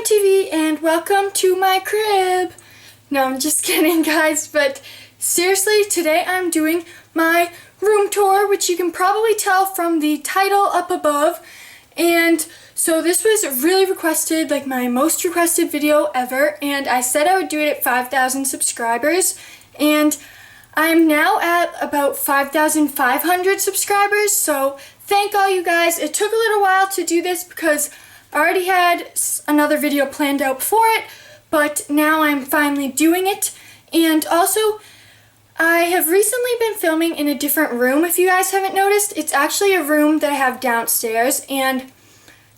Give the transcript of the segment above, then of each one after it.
TV and welcome to my crib. No, I'm just kidding guys, but seriously, today I'm doing my room tour, which you can probably tell from the title up above. And so this was really requested, like my most requested video ever, and I said I would do it at 5,000 subscribers, and I'm now at about 5,500 subscribers, so thank all you guys. It took a little while to do this because I already had another video planned out for it, but now I'm finally doing it. And also, I have recently been filming in a different room, if you guys haven't noticed. It's actually a room that I have downstairs, and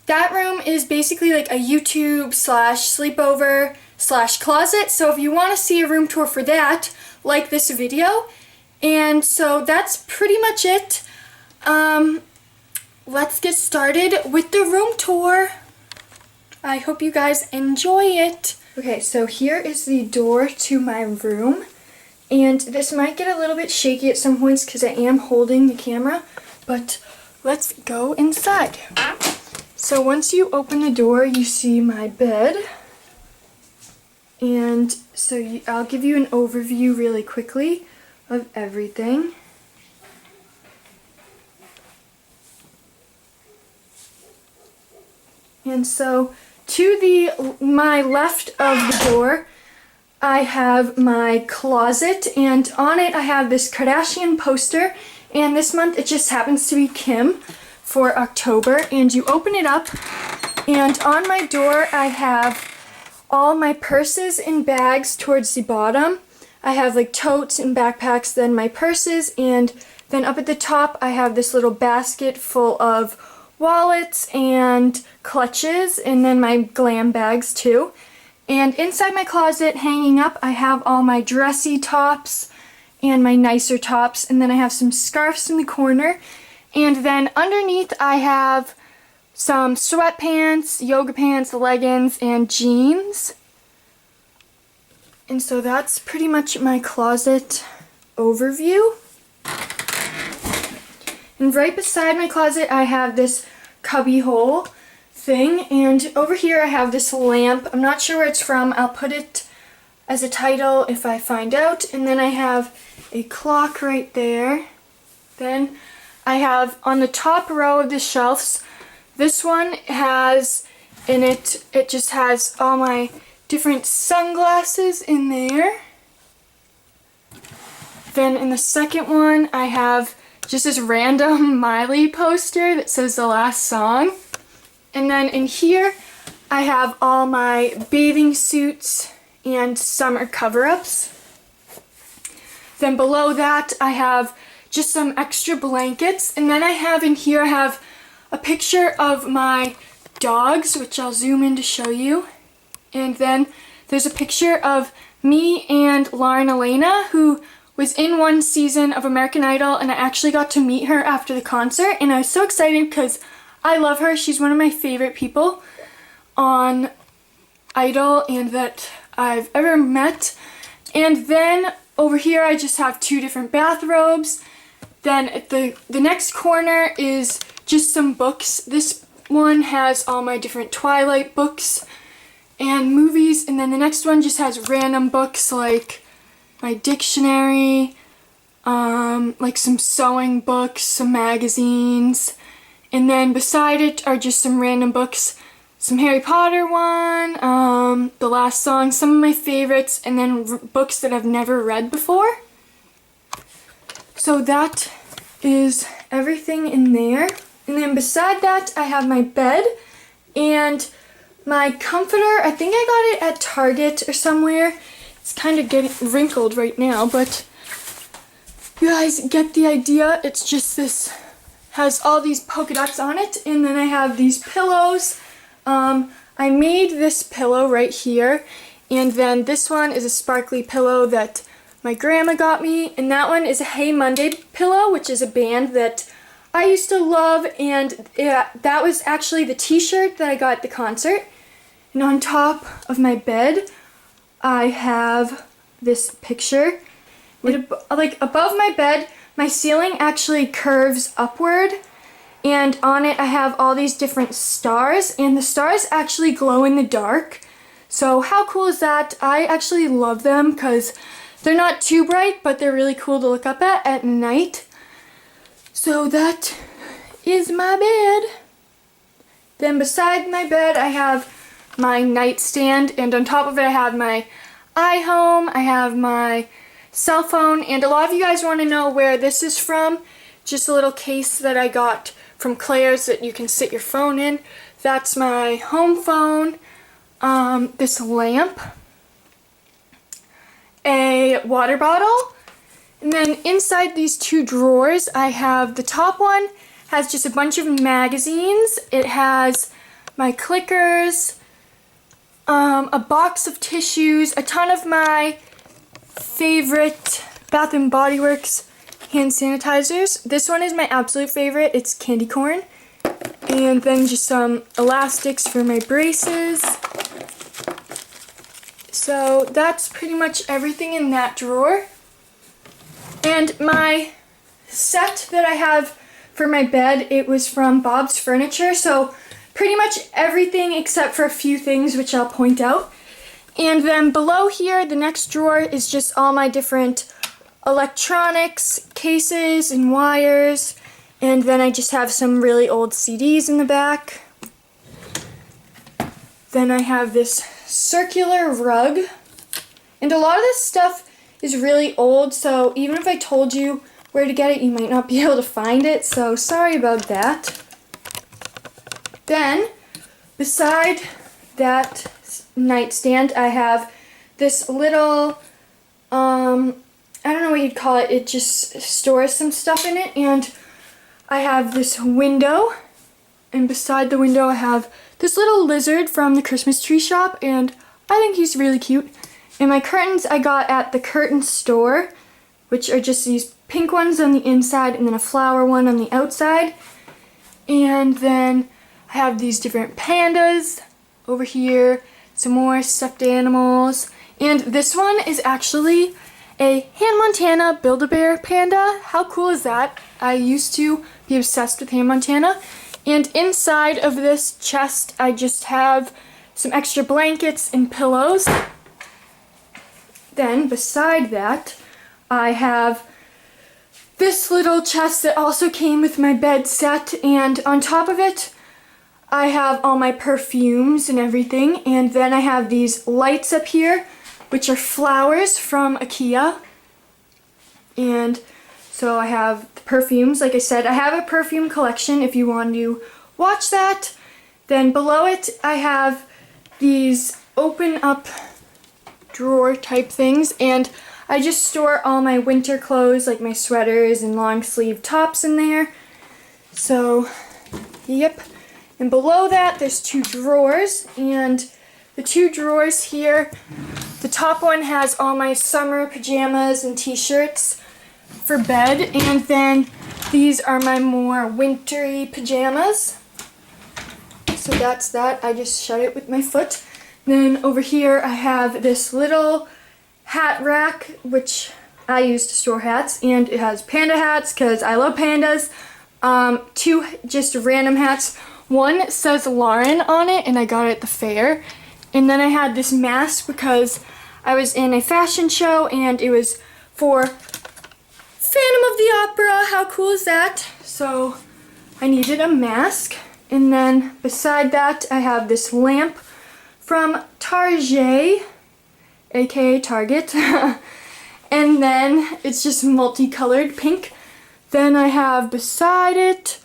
that room is basically like a YouTube slash sleepover slash closet. So if you want to see a room tour for that, like this video. And so that's pretty much it. Let's get started with the room tour. I hope you guys enjoy it. Okay, so here is the door to my room. And this might get a little bit shaky at some points because I am holding the camera, but let's go inside. So once you open the door, you see my bed. And so I'll give you an overview really quickly of everything. And so to my left of the door, I have my closet, and on it I have this Kardashian poster, and this month it just happens to be Kim for October. And you open it up, and on my door I have all my purses and bags towards the bottom. I have like totes and backpacks, then my purses, and then up at the top I have this little basket full of wallets and clutches, and then my glam bags too. And inside my closet, hanging up, I have all my dressy tops and my nicer tops, and then I have some scarves in the corner. And then underneath I have some sweatpants, yoga pants, leggings, and jeans. And so that's pretty much my closet overview. And right beside my closet I have this cubby hole thing, and over here I have this lamp. I'm not sure where it's from. I'll put it as a title if I find out. And then I have a clock right there. Then I have on the top row of the shelves, this one has in it, it just has all my different sunglasses in there. Then in the second one I have just this random Miley poster that says the last song. And then in here I have all my bathing suits and summer cover-ups. Then below that I have just some extra blankets, and then I have in here I have a picture of my dogs, which I'll zoom in to show you. And then there's a picture of me and Lauren Elena, who was in one season of American Idol, and I actually got to meet her after the concert, and I was so excited because I love her. She's one of my favorite people on Idol and that I've ever met. And then over here I just have two different bathrobes. Then at the next corner is just some books. This one has all my different Twilight books and movies, and then the next one just has random books like my dictionary, like some sewing books, some magazines, and then beside it are just some random books, some Harry Potter one, the last song, some of my favorites, and then books that I've never read before. So that is everything in there. And then beside that I have my bed and my comforter. I think I got it at Target or somewhere. It's kind of getting wrinkled right now, but you guys get the idea. It's just this, has all these polka dots on it, and then I have these pillows. I made this pillow right here, and then this one is a sparkly pillow that my grandma got me, and that one is a Hey Monday pillow, which is a band that I used to love, and that was actually the t-shirt that I got at the concert. And on top of my bed I have this picture. Like above my bed, my ceiling actually curves upward, And on it I have all these different stars, and the stars actually glow in the dark. So how cool is that? I actually love them because they're not too bright, but they're really cool to look up at night. So that is my bed. Then beside my bed I have my nightstand, and on top of it I have my iHome, I have my cell phone, and a lot of you guys want to know where this is from. Just a little case that I got from Claire's that you can sit your phone in. That's my home phone, this lamp, a water bottle, and then inside these two drawers I have, the top one has just a bunch of magazines. It has my clickers, a box of tissues, a ton of my favorite Bath & Body Works hand sanitizers. This one is my absolute favorite. It's candy corn. And then just some elastics for my braces. So that's pretty much everything in that drawer. And my set that I have for my bed, it was from Bob's Furniture. So pretty much everything except for a few things which I'll point out. And then below here, the next drawer is just all my different electronics, cases, and wires. And then I just have some really old CDs in the back. Then I have this circular rug. And a lot of this stuff is really old, so even if I told you where to get it, you might not be able to find it, so sorry about that. Then, beside that nightstand, I have this little, I don't know what you'd call it, it just stores some stuff in it, and I have this window, and beside the window I have this little lizard from the Christmas tree shop, and I think he's really cute. And my curtains I got at the curtain store, which are just these pink ones on the inside and then a flower one on the outside. And then I have these different pandas over here, some more stuffed animals, and this one is actually a Hannah Montana Build-A-Bear panda. How cool is that? I used to be obsessed with Hannah Montana. And inside of this chest I just have some extra blankets and pillows. Then beside that I have this little chest that also came with my bed set, and on top of it I have all my perfumes and everything, and then I have these lights up here which are flowers from IKEA. And so I have the perfumes, like I said, I have a perfume collection if you want to watch that. Then below it I have these open up drawer type things, and I just store all my winter clothes like my sweaters and long sleeve tops in there. So, yep. And below that there's two drawers, and the two drawers here, the top one has all my summer pajamas and t-shirts for bed, and then these are my more wintry pajamas. So that's that. I just shut it with my foot. Then over here I have this little hat rack which I use to store hats, and it has panda hats because I love pandas. Two just random hats. One says Lauren on it and I got it at the fair. And then I had this mask because I was in a fashion show and it was for Phantom of the Opera. How cool is that? So I needed a mask. And then beside that I have this lamp from Target, aka Target. And then it's just multicolored pink. Then I have beside it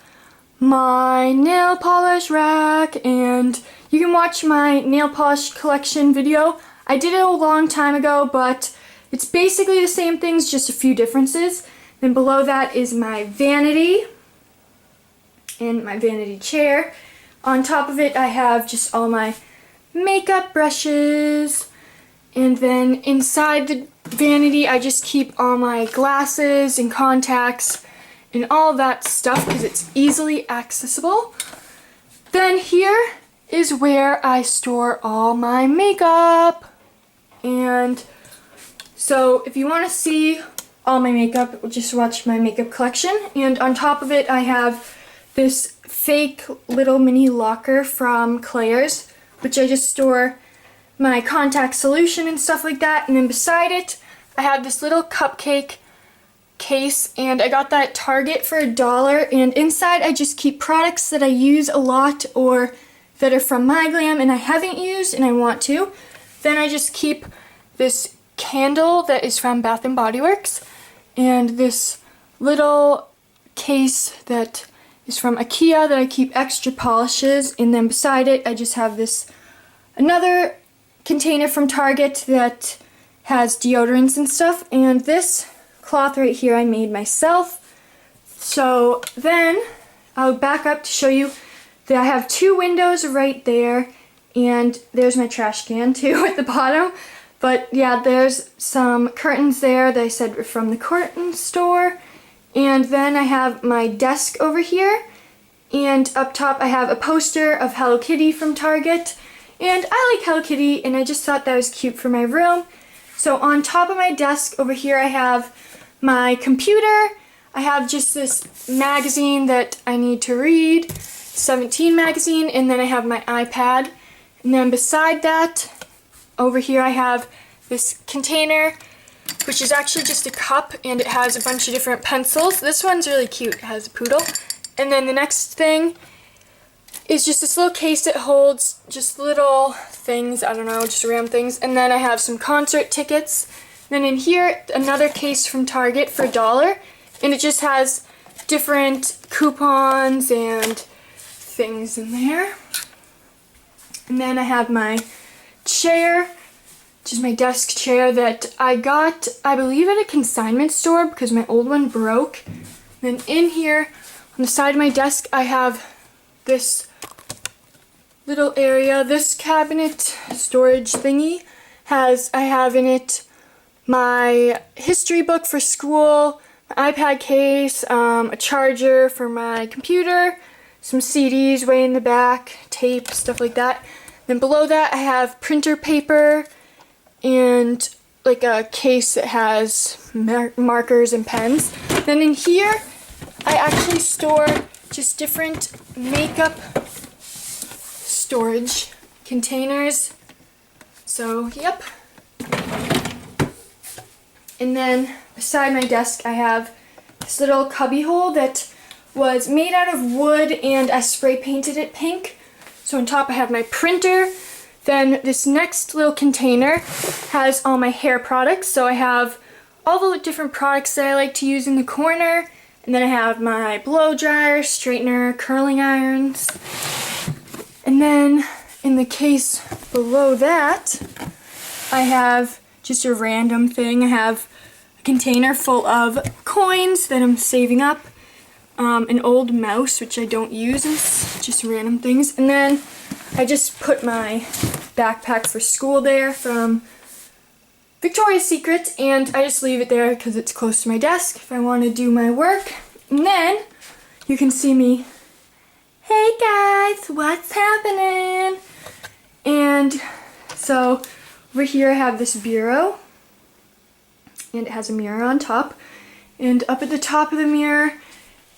my nail polish rack, and you can watch my nail polish collection video. I did it a long time ago, but it's basically the same things, just a few differences. Then below that is my vanity and my vanity chair. On top of it I have just all my makeup brushes, and then inside the vanity I just keep all my glasses and contacts and all that stuff because it's easily accessible. Then here is where I store all my makeup. And so if you want to see all my makeup, just watch my makeup collection. And on top of it I have this fake little mini locker from Claire's, which I just store my contact solution and stuff like that. And then beside it, I have this little cupcake case, and I got that at Target for $1. And inside I just keep products that I use a lot or that are from MyGlam and I haven't used and I want to. Then I just keep this candle that is from Bath & Body Works and this little case that is from IKEA that I keep extra polishes. And then beside it I just have this another container from Target that has deodorants and stuff, and this cloth right here I made myself. So then I'll back up to show you that I have 2 windows right there, and there's my trash can too at the bottom. But yeah, there's some curtains there that I said were from the curtain store. And then I have my desk over here, and up top I have a poster of Hello Kitty from Target. And I like Hello Kitty, and I just thought that was cute for my room. So on top of my desk over here I have my computer. I have just this magazine that I need to read, 17 magazine, and then I have my iPad. And then beside that, over here I have this container, which is actually just a cup, and it has a bunch of different pencils. This one's really cute, it has a poodle. And then the next thing is just this little case that holds just little things, I don't know, just random things. And then I have some concert tickets. Then in here, another case from Target for $1, and it just has different coupons and things in there. And then I have my chair, which is my desk chair that I got, I believe, at a consignment store because my old one broke. Then in here, on the side of my desk, I have this little area. This cabinet storage thingy I have in it my history book for school, my iPad case, a charger for my computer, some CDs way in the back, tape, stuff like that. Then below that I have printer paper and like a case that has markers and pens. Then in here I actually store just different makeup storage containers. So, yep. And then beside my desk I have this little cubby hole that was made out of wood, and I spray painted it pink. So on top I have my printer. Then this next little container has all my hair products. So I have all the different products that I like to use in the corner. And then I have my blow dryer, straightener, curling irons. And then in the case below that, I have just a random thing. I have a container full of coins that I'm saving up, an old mouse, which I don't use, and just random things. And then I just put my backpack for school there from Victoria's Secret, and I just leave it there because it's close to my desk if I want to do my work. And then you can see me, hey guys, what's happening? And so over here I have this bureau, and it has a mirror on top. And up at the top of the mirror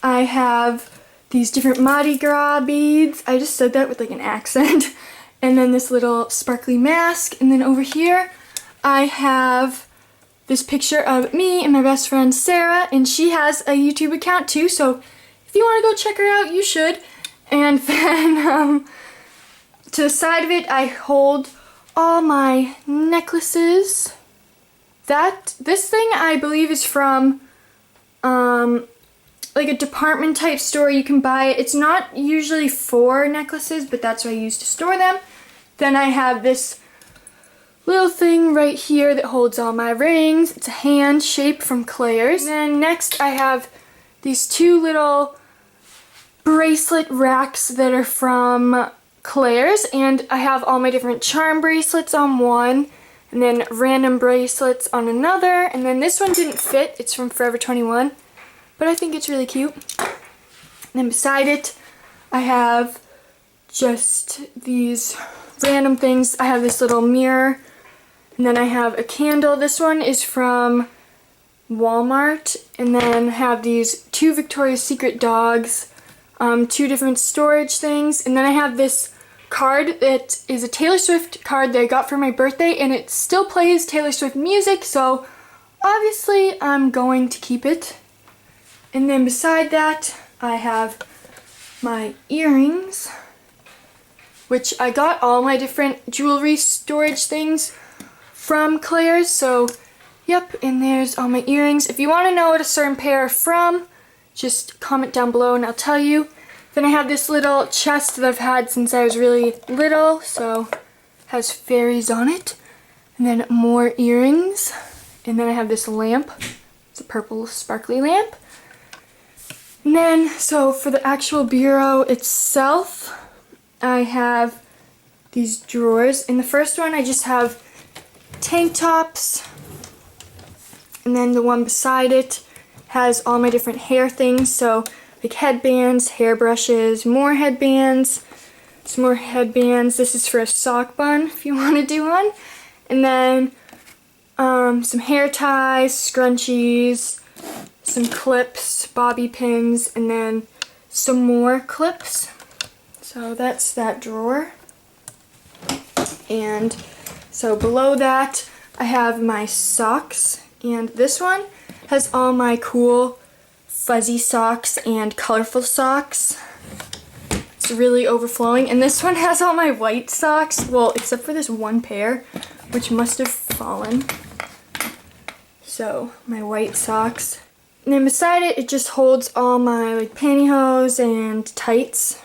I have these different Mardi Gras beads. I just said that with like an accent. And then this little sparkly mask. And then over here I have this picture of me and my best friend Sarah, and she has a YouTube account too, so if you want to go check her out, you should. And then to the side of it I hold all my necklaces. This thing I believe is from like a department type store. You can buy it. It's not usually for necklaces, but that's what I use to store them. Then I have this little thing right here that holds all my rings. It's a hand shape from Claire's. And then next I have these 2 little bracelet racks that are from Claire's, and I have all my different charm bracelets on one, and then random bracelets on another. And then this one didn't fit. It's from Forever 21, but I think it's really cute. And then beside it I have just these random things. I have this little mirror, and then I have a candle. This one is from Walmart. And then I have these 2 Victoria's Secret dogs. two different storage things, and then I have this card that is a Taylor Swift card that I got for my birthday, and it still plays Taylor Swift music, so obviously I'm going to keep it. And then beside that, I have my earrings, which I got all my different jewelry storage things from Claire's, so yep, and there's all my earrings. If you want to know what a certain pair are from, just comment down below and I'll tell you. Then I have this little chest that I've had since I was really little, so it has fairies on it. And then more earrings. And then I have this lamp. It's a purple sparkly lamp. And then, so for the actual bureau itself, I have these drawers. In the first one, I just have tank tops. And then the one beside it has all my different hair things. So like headbands, hairbrushes, more headbands, some more headbands. This is for a sock bun if you want to do one. And then some hair ties, scrunchies, some clips, bobby pins, and then some more clips. So that's that drawer. And so below that I have my socks, and this one has all my cool fuzzy socks and colorful socks. It's really overflowing. And this one has all my white socks, well, except for this one pair, which must have fallen. So, my white socks. And then beside it, it just holds all my like pantyhose and tights.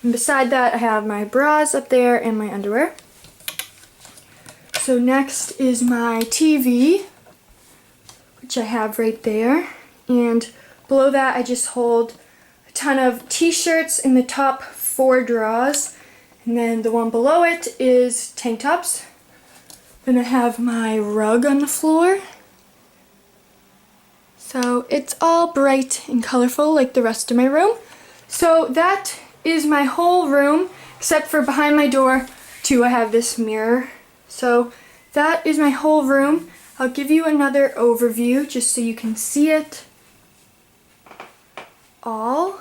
And beside that, I have my bras up there and my underwear. So next is my TV, which I have right there. And below that, I just hold a ton of t-shirts in the top 4 drawers. And then the one below it is tank tops. Then I have my rug on the floor. So it's all bright and colorful like the rest of my room. So that is my whole room, except for behind my door too, I have this mirror. So that is my whole room. I'll give you another overview just so you can see it all.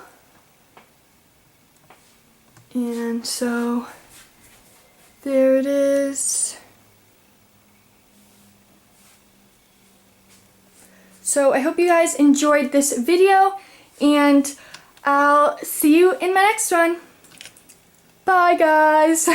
And so there it is. So I hope you guys enjoyed this video, and I'll see you in my next one. Bye guys!